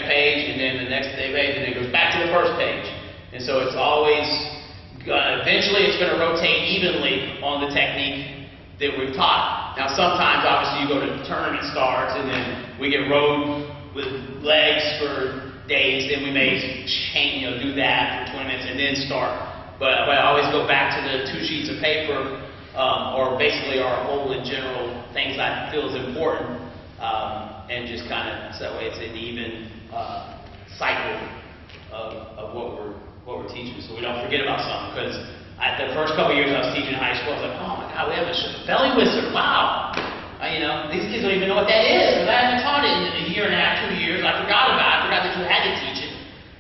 page, and then the next page, and then it goes back to the first page. And so it's always, eventually it's going to rotate evenly on the technique that we've taught. Now sometimes, obviously, you go to tournament starts, and then we get rode with legs for days, then we may change, do that for 20 minutes and then start. But I always go back to the 2 sheets of paper, or basically our whole in general things I feel is important, and just kind of, so that way it's an even cycle of what we're teaching, so we don't forget about something. Because the first couple of years I was teaching in high school, I was like, oh my God, we have a belly whistle, wow. These kids don't even know what that is, because I haven't taught it in a year and a half, 2 years. I forgot about it. I forgot that you had to teach it.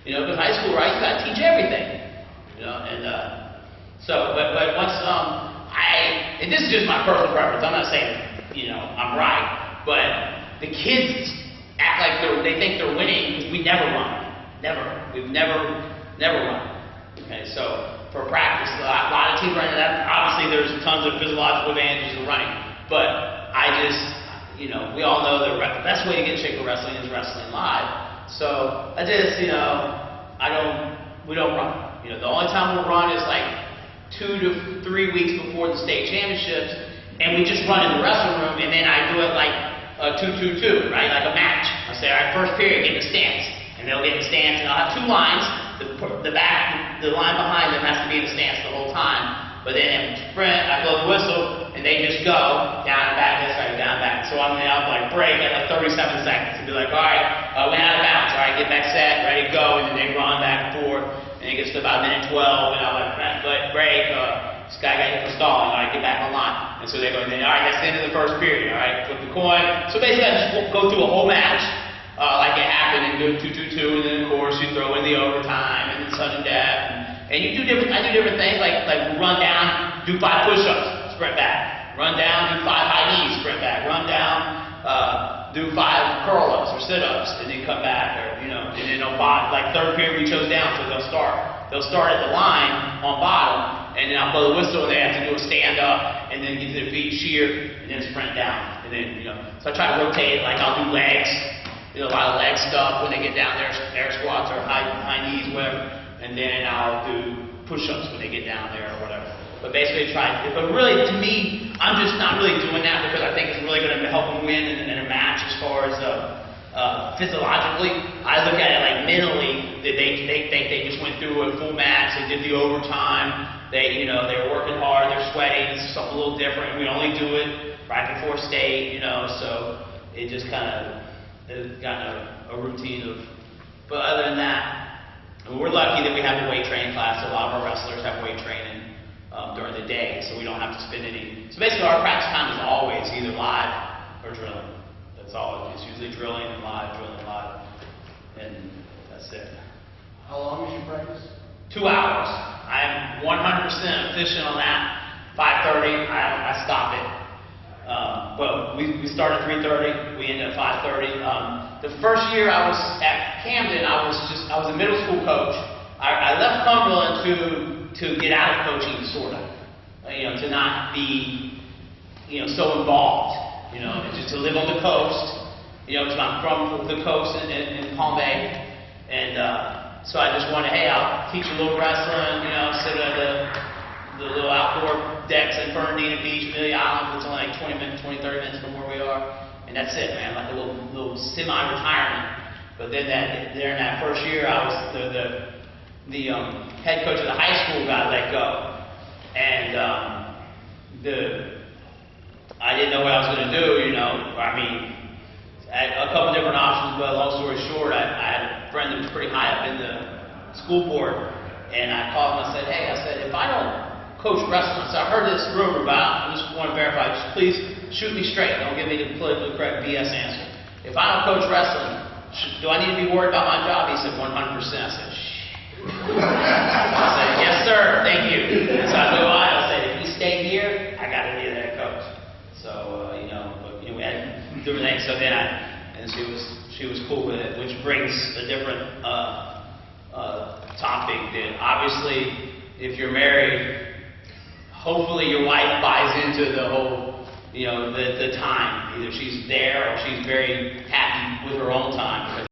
Because high school, right, you got to teach everything. But once and this is just my personal preference. I'm not saying I'm right, but the kids act like they think they're winning because we never run. We've never run. Okay, so for practice, a lot of teams running that. Obviously, there's tons of physiological advantages of running, but we all know the best way to get in shape for wrestling is wrestling live. So I just, we don't run. The only time we'll run is like 2 to 3 weeks before the state championships, and we just run in the wrestling room, and then I do it like a 2-2-2, right? Like a match. I say, all right, first period, get in the stance, and they'll get in the stance, and I'll have 2 lines. The line behind them has to be in the stance the whole time. But then in sprint, I blow the whistle, and they just go down and back, this way, down and back. So I'm like break at like 37 seconds and be like, all right, went out of bounds. All right, get back set, ready to go, and then they run back and forth, and it gets to about minute 12, and I'm like, break. This guy got hit for stalling. All right, get back on line. And so they go, and then all right, that's the end of the first period. All right, flip the coin. So basically, I just go through a whole match. Like it happened, and do 2-2-2, and then of course you throw in the overtime and then sudden death, and you do different. I do different things like run down, do 5 push-ups, sprint back. Run down, do 5 high knees, sprint back. Run down, do 5 curl-ups or sit-ups, and then come back, or and then on bottom, like third period we chose down, so they'll start at the line on bottom, and then I'll blow the whistle, and they have to do a stand-up, and then get to their feet, shear, and then sprint down, and then So I try to rotate it, like I'll do legs. A lot of leg stuff when they get down there, air squats or high knees, whatever, and then I'll do push-ups when they get down there or whatever. But basically but really to me, I'm just not really doing that because I think it's really going to help them win in a match as far as physiologically. I look at it like mentally, that they think they just went through a full match, they did the overtime, they were working hard, they're sweating, it's something a little different. We only do it right before state, so it just kind of has gotten a routine of, but other than that, we're lucky that we have a weight training class. A lot of our wrestlers have weight training during the day, so we don't have to spend any. So basically our practice time is always either live or drilling. That's all. It's usually drilling and live, and that's it. How long is your practice? 2 hours. I'm 100% efficient on that. 5:30, I stop it. But we start at 3:30, we end at 5:30. The first year I was at Camden, I was a middle school coach. I left Cumberland to get out of coaching, sort of, to not be, so involved, just to live on the coast, because I'm from the coast in Palm Bay, and so I just wanted, hey, I'll teach a little wrestling, sit at the little outdoor decks in Fernandina Beach, Amelia Island. It's only like 30 minutes from where we are, and that's it, man. Like a little semi-retirement. But then in that first year, I was the head coach of the high school got let go, and I didn't know what I was going to do. I mean, I had a couple different options, but long story short, I had a friend that was pretty high up in the school board, and I called him. I said, hey, if I don't coach wrestling, so I heard this rumor about, I just want to verify, just please shoot me straight, don't give me the politically correct BS answer. If I don't coach wrestling, do I need to be worried about my job? He said 100%. I said, shh. I said, yes sir, thank you. And so I said, well, I said, if you stay here, I got to be the head coach. So, we had different things, so then and she was cool with it, which brings a different topic that obviously, if you're married, hopefully your wife buys into the whole, the time. Either she's there or she's very happy with her own time, because